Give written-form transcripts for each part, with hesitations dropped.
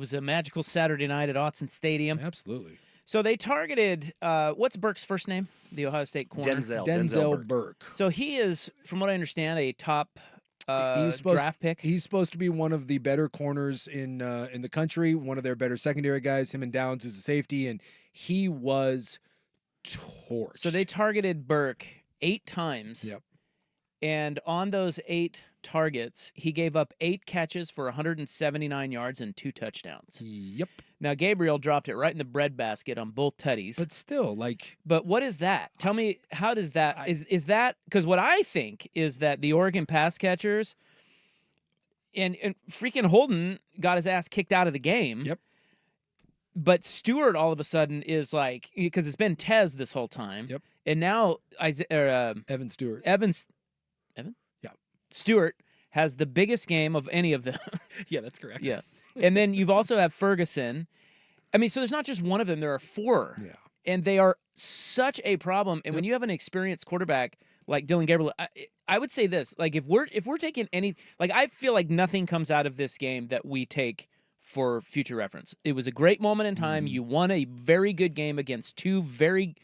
was a magical Saturday night at Autzen Stadium. Absolutely. So they targeted, what's Burke's first name? The Ohio State corner. Denzel Burke. So he is, from what I understand, a top draft pick. He's supposed to be one of the better corners in the country, one of their better secondary guys. Him and Downs is a safety, and he was torched. So they targeted Burke 8 times. Yep. And on those 8 targets, he gave up 8 catches for 179 yards and 2 touchdowns. Yep. Now, Gabriel dropped it right in the breadbasket on both tutties. But still, like... But what is that? Tell me, how does that... Is that... Because what I think is that the Oregon pass catchers... And freaking Holden got his ass kicked out of the game. Yep. But Stewart all of a sudden is like... Because it's been Tez this whole time. Yep. And now... Evan Stewart. Evan? Yeah. Stewart has the biggest game of any of them. Yeah, that's correct. Yeah. And then you've also have Ferguson. I mean, so there's not just one of them. There are 4. Yeah. And they are such a problem. And when you have an experienced quarterback like Dylan Gabriel, I would say this. Like, if we're taking any... Like, I feel like nothing comes out of this game that we take for future reference. It was a great moment in time. You won a very good game against a very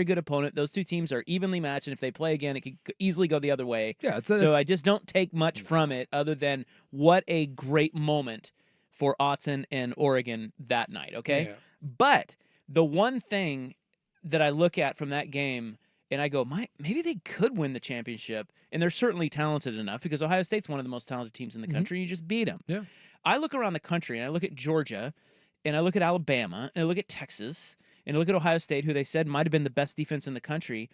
good opponent. Those 2 teams are evenly matched, and if they play again, it could easily go the other way. Yeah, so I just don't take much from it other than what a great moment for Autzen and Oregon that night, okay? Yeah. But the one thing that I look at from that game and I go, maybe they could win the championship, and they're certainly talented enough because Ohio State's one of the most talented teams in the country, and you just beat them. Yeah. I look around the country, and I look at Georgia, and I look at Alabama, and I look at Texas, and I look at Ohio State, who they said might have been the best defense in the country.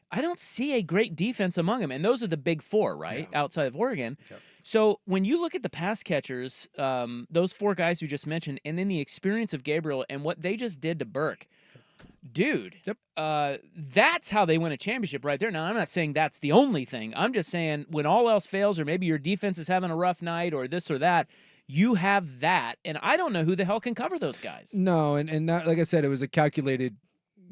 I don't see a great defense among them, and those are the big 4, right, outside of Oregon. Yep. So when you look at the pass catchers, those 4 guys you just mentioned, and then the experience of Gabriel and what they just did to Burke, dude, that's how they win a championship right there. Now, I'm not saying that's the only thing. I'm just saying when all else fails or maybe your defense is having a rough night or this or that, you have that, and I don't know who the hell can cover those guys. No, and that, like I said, it was a calculated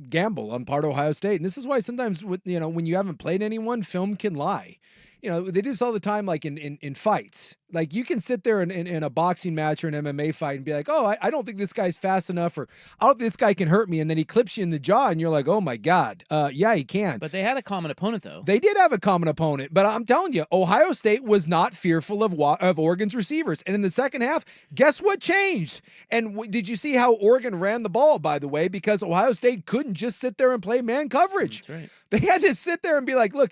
gamble on part of Ohio State, and this is why sometimes when you haven't played anyone, film can lie. They do this all the time, like in fights. Like, you can sit there in a boxing match or an MMA fight and be like, oh, I don't think this guy's fast enough, or I don't think this guy can hurt me, and then he clips you in the jaw, and you're like, oh my God, yeah, he can. But they had a common opponent, though. They did have a common opponent, but I'm telling you, Ohio State was not fearful of Oregon's receivers. And in the second half, guess what changed? And did you see how Oregon ran the ball, by the way? Because Ohio State couldn't just sit there and play man coverage. That's right. They had to sit there and be like, look,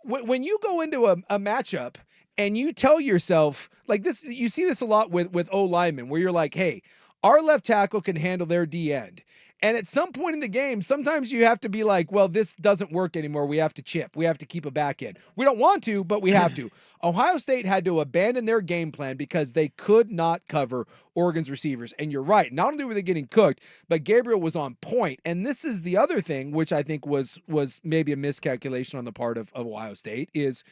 when you go into a matchup and you tell yourself, like this, you see this a lot with O-linemen, where you're like, hey, our left tackle can handle their D end. And at some point in the game, sometimes you have to be like, well, this doesn't work anymore. We have to chip. We have to keep a back end. We don't want to, but we have to. Ohio State had to abandon their game plan because they could not cover Oregon's receivers. And you're right. Not only were they getting cooked, but Gabriel was on point. And this is the other thing, which I think was maybe a miscalculation on the part of Ohio State, is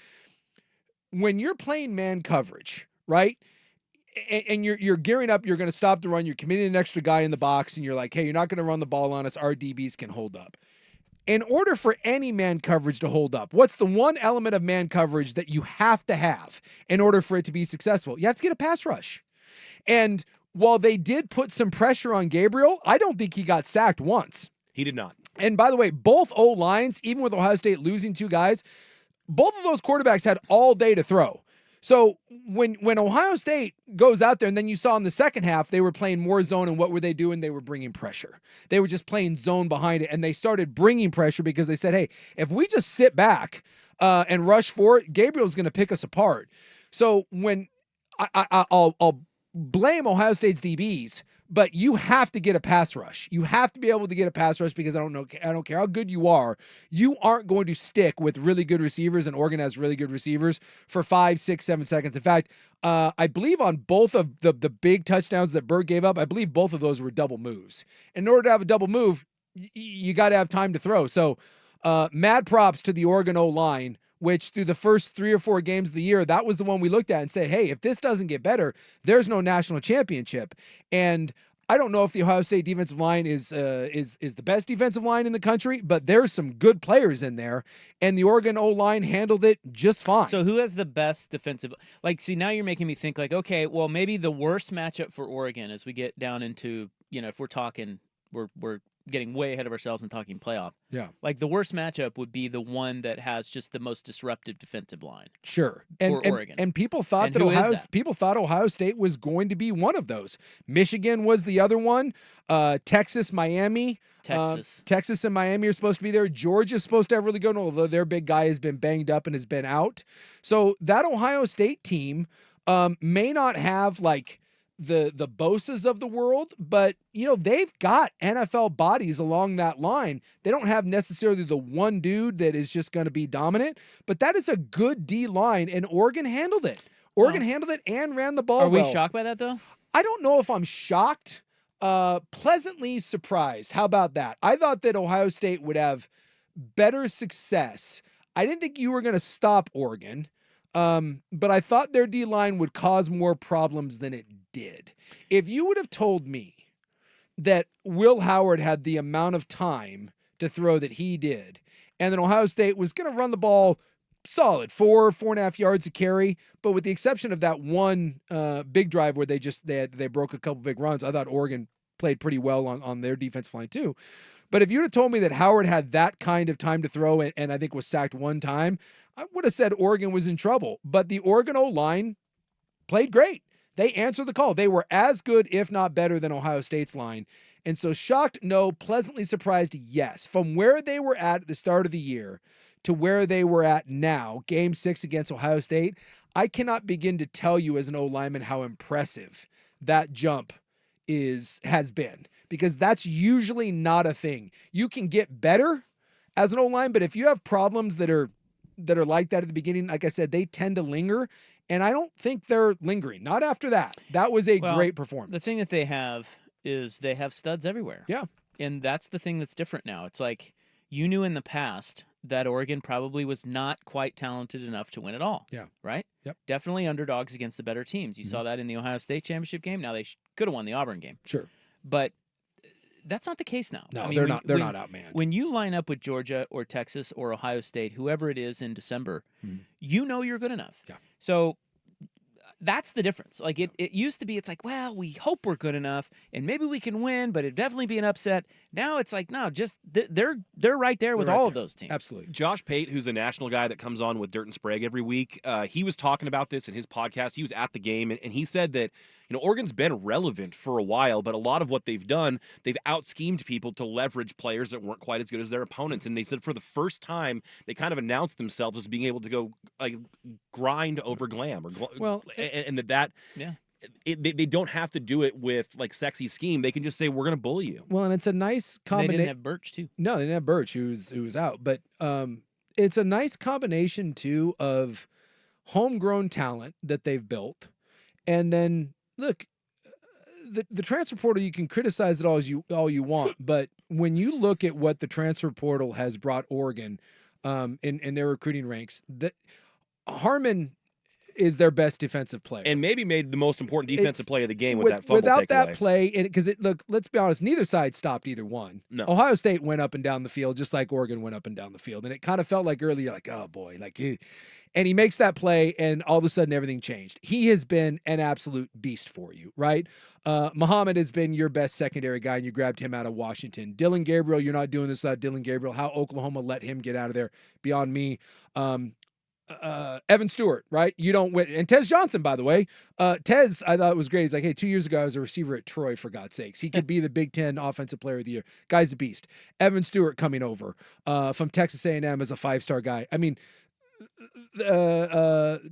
when you're playing man coverage, right? And you're gearing up, you're going to stop the run, you're committing an extra guy in the box, and you're like, hey, you're not going to run the ball on us, our DBs can hold up. In order for any man coverage to hold up, what's the one element of man coverage that you have to have in order for it to be successful? You have to get a pass rush. And while they did put some pressure on Gabriel, I don't think he got sacked once. He did not. And by the way, both O-lines, even with Ohio State losing 2 guys, both of those quarterbacks had all day to throw. So when Ohio State goes out there, and then you saw in the second half, they were playing more zone, and what were they doing? They were bringing pressure. They were just playing zone behind it, and they started bringing pressure because they said, hey, if we just sit back and rush for it, Gabriel's going to pick us apart. So when I'll blame Ohio State's DBs, but you have to get a pass rush. You have to be able to get a pass rush because I don't care how good you are. You aren't going to stick with really good receivers, and Oregon has really good receivers, for 5, 6, 7 seconds. In fact, I believe on both of the big touchdowns that Bird gave up, I believe both of those were double moves. In order to have a double move, you got to have time to throw. So mad props to the Oregon O-line, which through the first 3 or 4 games of the year, that was the one we looked at and said, hey, if this doesn't get better, there's no national championship. And I don't know if the Ohio State defensive line is the best defensive line in the country, but there's some good players in there, and the Oregon O-line handled it just fine. So who has the best defensive? Like, see, now you're making me think like, okay, well, maybe the worst matchup for Oregon as we get down into, if we're talking, we're getting way ahead of ourselves and talking playoff. Yeah. Like the worst matchup would be the one that has just the most disruptive defensive line. Sure. For Oregon. And people thought people thought Ohio State was going to be one of those. Michigan was the other one. Texas, Miami. Texas and Miami are supposed to be there. Georgia's supposed to have really good, although their big guy has been banged up and has been out. So that Ohio State team may not have like the Bosas of the world, but they've got NFL bodies along that line. They don't have necessarily the one dude that is just going to be dominant, but that is a good D line, and Oregon handled it. Handled it and ran the ball well. Are we shocked by that though? I don't know if I'm shocked. Pleasantly surprised. How about that? I thought that Ohio State would have better success. I didn't think you were going to stop Oregon. But I thought their D-line would cause more problems than it did. If you would have told me that Will Howard had the amount of time to throw that he did, and then Ohio State was going to run the ball solid, 4.5 yards a carry, but with the exception of that one big drive where they broke a couple big runs, I thought Oregon played pretty well on their defensive line too. But if you'd have told me that Howard had that kind of time to throw and I think was sacked one time, I would have said Oregon was in trouble. But the Oregon O-line played great. They answered the call. They were as good, if not better, than Ohio State's line. And so shocked, no. Pleasantly surprised, yes. From where they were at the start of the year to where they were at now, Game 6 against Ohio State, I cannot begin to tell you as an O-lineman how impressive that jump has been. Because that's usually not a thing. You can get better as an O-line, but if you have problems that are like that at the beginning, like I said, they tend to linger, and I don't think they're lingering. Not after that. That was a great performance. The thing that they have is they have studs everywhere. Yeah. And that's the thing that's different now. It's like you knew in the past that Oregon probably was not quite talented enough to win it all. Yeah. Right? Yep. Definitely underdogs against the better teams. You saw that in the Ohio State championship game. Now they could have won the Auburn game. Sure. But that's not the case now. No, they're not outmanned. When you line up with Georgia or Texas or Ohio State, whoever it is in December, you know you're good enough. Yeah. So that's the difference. Like it used to be, it's like, well, we hope we're good enough and maybe we can win, but it'd definitely be an upset. Now it's like, no, just they're right there with all of those teams. Absolutely. Josh Pate, who's a national guy that comes on with Dirt and Sprague every week, he was talking about this in his podcast. He was at the game, and he said that Oregon's been relevant for a while, but a lot of what they've done, they've out-schemed people to leverage players that weren't quite as good as their opponents. And they said for the first time, they kind of announced themselves as being able to go like grind over glam, and that. Yeah. They don't have to do it with like sexy scheme. They can just say we're going to bully you. Well, and it's a nice combination. They didn't have Birch too. No, they didn't have Birch, who was out. But it's a nice combination too of homegrown talent that they've built, and then look, the transfer portal. You can criticize it all you want, but when you look at what the transfer portal has brought Oregon in their recruiting ranks, that Harmon is their best defensive player. And maybe made the most important defensive play of the game with that fumble without that takeaway. play, because let's be honest, neither side stopped either one. No. Ohio State went up and down the field just like Oregon went up and down the field. And it kind of felt like earlier, like, oh boy, like, and he makes that play and all of a sudden everything changed. He has been an absolute beast for you, right? Muhammad has been your best secondary guy, and you grabbed him out of Washington. Dylan Gabriel, you're not doing this without Dylan Gabriel. How Oklahoma let him get out of there beyond me. Evan Stewart, right? You don't win. And Tez Johnson, by the way. Tez, I thought was great. He's like, hey, 2 years ago, I was a receiver at Troy, for God's sakes. He could be the Big Ten Offensive Player of the Year. Guy's a beast. Evan Stewart coming over from Texas A&M as a 5-star guy. I mean,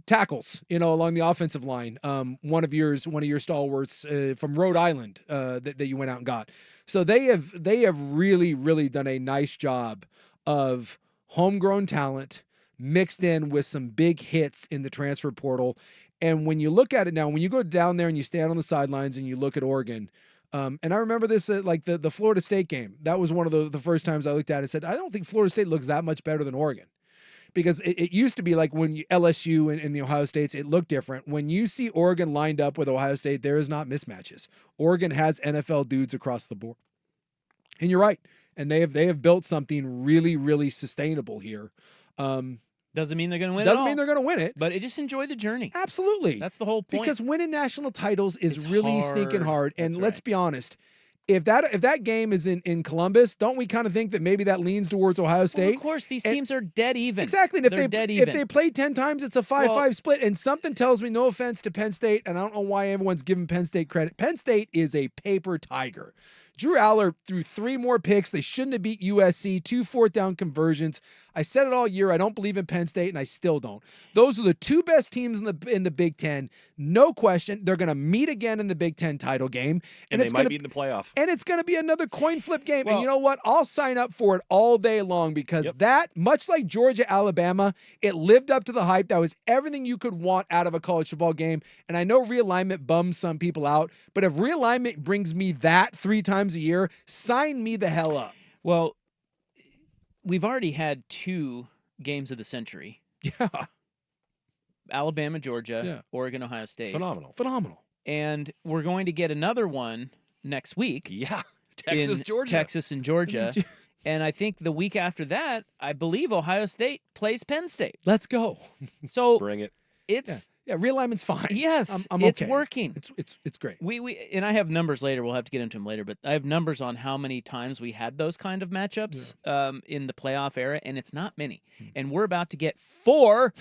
tackles, along the offensive line. One of your stalwarts from Rhode Island that you went out and got. So they have really, really done a nice job of homegrown talent mixed in with some big hits in the transfer portal. And when you look at it now, when you go down there and you stand on the sidelines and you look at Oregon, and I remember this at like the Florida State game. That was one of the first times I looked at it and said, I don't think Florida State looks that much better than Oregon. because it used to be like when LSU and the Ohio States, it looked different. When you see Oregon lined up with Ohio State, there is not mismatches. Oregon has NFL dudes across the board. And you're right. And they have built something really, really sustainable here. Doesn't mean they're going to win. Doesn't mean they're going to win it, but just enjoy the journey. Absolutely, that's the whole point. Because winning national titles is it's really hard. stinking hard. And that's let's right. be honest, if that game is in Columbus, don't we kind of think that maybe that leans towards Ohio State? Well, of course, these teams are dead even. Exactly. And if they played 10 times, it's a 5-5 split. And something tells me, no offense to Penn State, and I don't know why everyone's giving Penn State credit. Penn State is a paper tiger. Drew Aller threw 3 more picks. They shouldn't have beat USC. 2 fourth-down conversions. I said it all year. I don't believe in Penn State, and I still don't. Those are the 2 best teams in the Big Ten. No question. They're going to meet again in the Big Ten title game. And they might be in the playoff. And it's going to be another coin flip game. Well, and you know what? I'll sign up for it all day long because that, much like Georgia, Alabama, it lived up to the hype. That was everything you could want out of a college football game. And I know realignment bums some people out, but if realignment brings me that 3 times a year, sign me the hell up. Well, we've already had 2 games of the century. Yeah. Alabama, Georgia, Oregon, Ohio State. Phenomenal. And we're going to get another one next week. Yeah. Texas and Georgia. And I think the week after that, I believe Ohio State plays Penn State. Let's go. So bring it. It's realignment's fine. Yes, I'm it's okay. working. It's great. We and I have numbers later. We'll have to get into them later, but I have numbers on how many times we had those kind of matchups in the playoff era, and it's not many. And we're about to get 4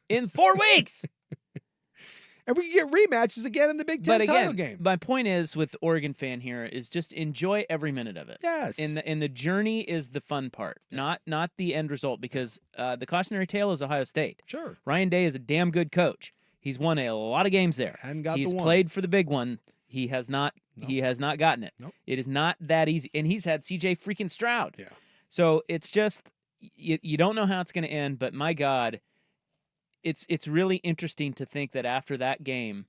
in 4 weeks. And we can get rematches again in the Big Ten title game. My point is, with Oregon fan here, is just enjoy every minute of it. Yes. And the journey is the fun part, not the end result, because the cautionary tale is Ohio State. Sure. Ryan Day is a damn good coach. He's won a lot of games there. He's played for the big one. He has not. Nope. He has not gotten it. Nope. It is not that easy. And he's had CJ freaking Stroud. Yeah. So it's just you don't know how it's going to end. But my God, it's really interesting to think that after that game,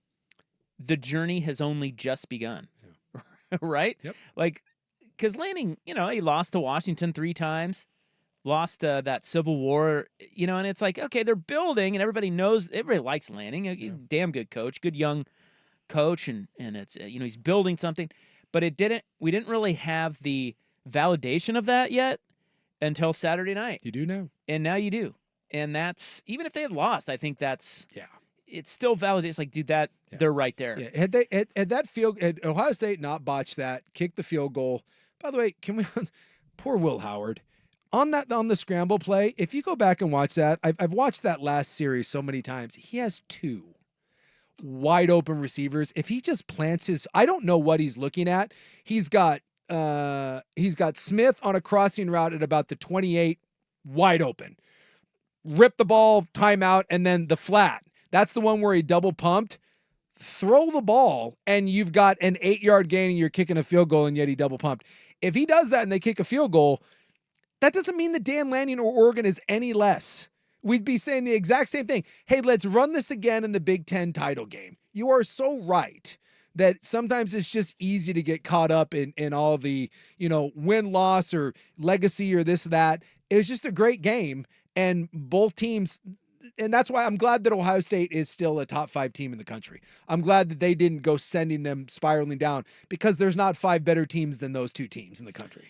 the journey has only just begun. Yeah. Right? Yep. Like, because Lanning, he lost to Washington 3 times. Lost that Civil War, and it's like, okay, they're building, and everybody likes Lanning. He's a damn good coach, good young coach, and it's he's building something. But we didn't really have the validation of that yet until Saturday night. You do now, and now you do, and that's even if they had lost, I think that's it's still valid. It's like, dude, they're right there. Yeah, had Ohio State not botched that, kicked the field goal. By the way, can we? Poor Will Howard. On the scramble play, if you go back and watch that, I've watched that last series so many times. He has 2 wide open receivers. If he just plants I don't know what he's looking at. He's got Smith on a crossing route at about the 28, wide open. Rip the ball, timeout, and then the flat. That's the one where he double pumped. Throw the ball, and you've got an 8-yard gain, and you're kicking a field goal, and yet he double pumped. If he does that and they kick a field goal, that doesn't mean that Dan Lanning or Oregon is any less. We'd be saying the exact same thing. Hey, let's run this again in the Big Ten title game. You are so right that sometimes it's just easy to get caught up in all the, win-loss or legacy or this, that. It was just a great game, and both teams, and that's why I'm glad that Ohio State is still a top 5 team in the country. I'm glad that they didn't go sending them spiraling down, because there's not 5 better teams than those 2 teams in the country.